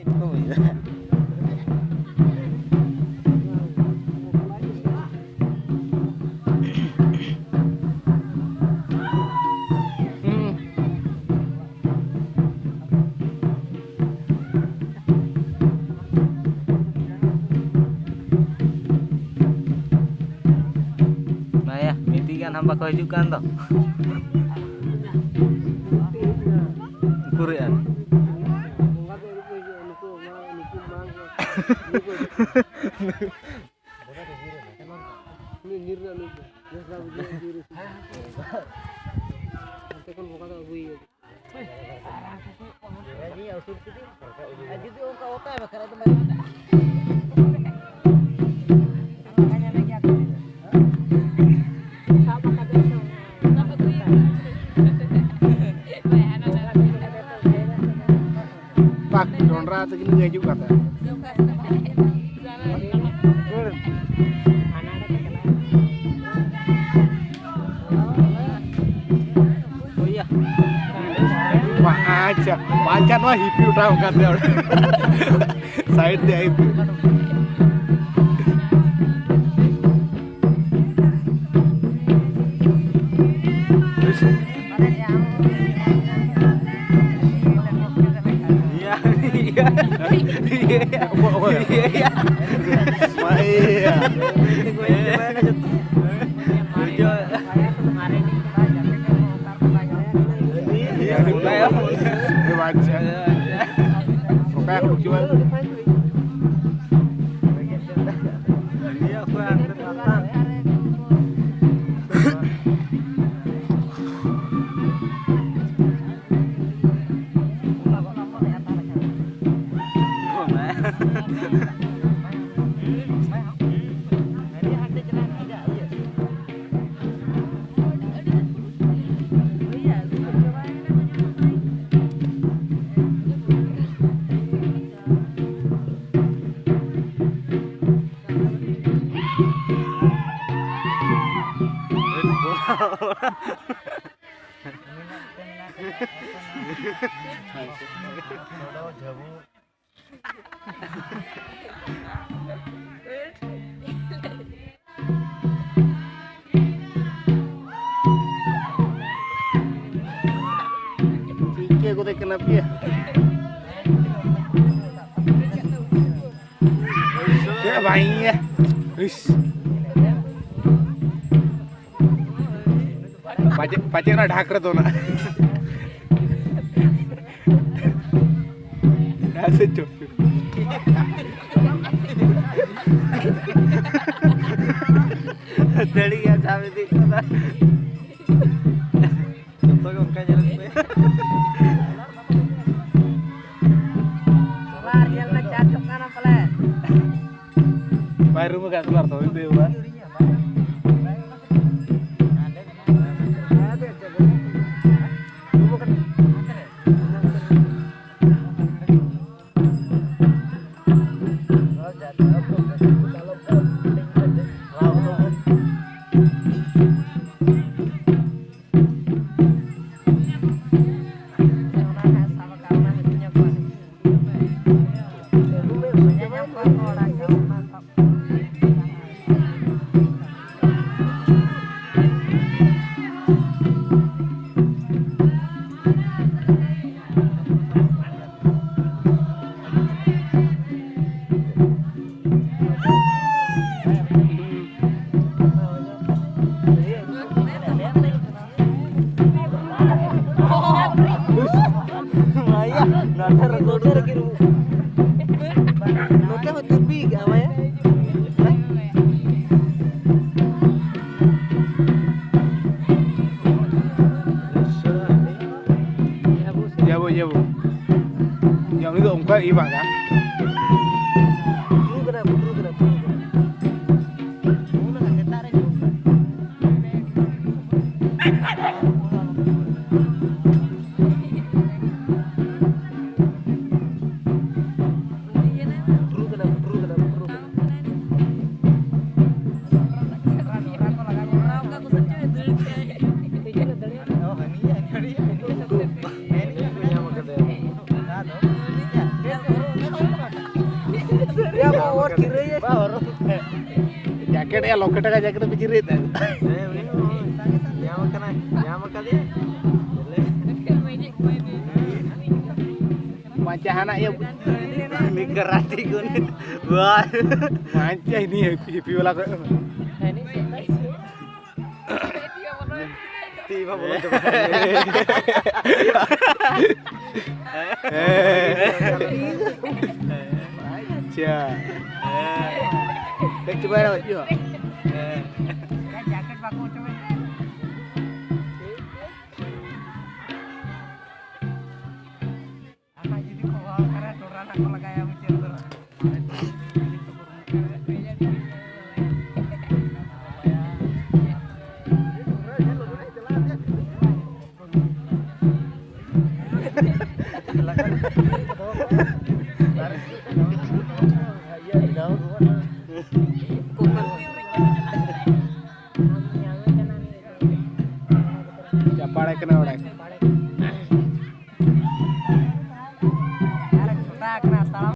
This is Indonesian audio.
Oh iya. Nah ya, mitikan hamba kau hijaukan toh. Kurian. Pak, donra segini ngajuk kata. Oh iya. Wah aja, macan wah hippie udah angkat ya. Side dia hippie. Pikir aku tak kenapa ya? Ya baik ya. Pacek na ढाक रहा तो ना ऐसे चुप तड़ी गया चाबी देखा था तो उनका जरूरत पे solar yang ngecacok kan apa le baru mau keluar tuh itu ya Yang itu ongkar iba kan? loket aja kita pikirin. Macam anak ya. Ini kerati gue nih. Wah. Macam ini hippie lah kok. Tiba boleh coba. Macam. Baik coba nak juga. Jaket bagus coba. Apa jadi kau karena orang aku lagi yang mikir tu. Siapa yang kena orang?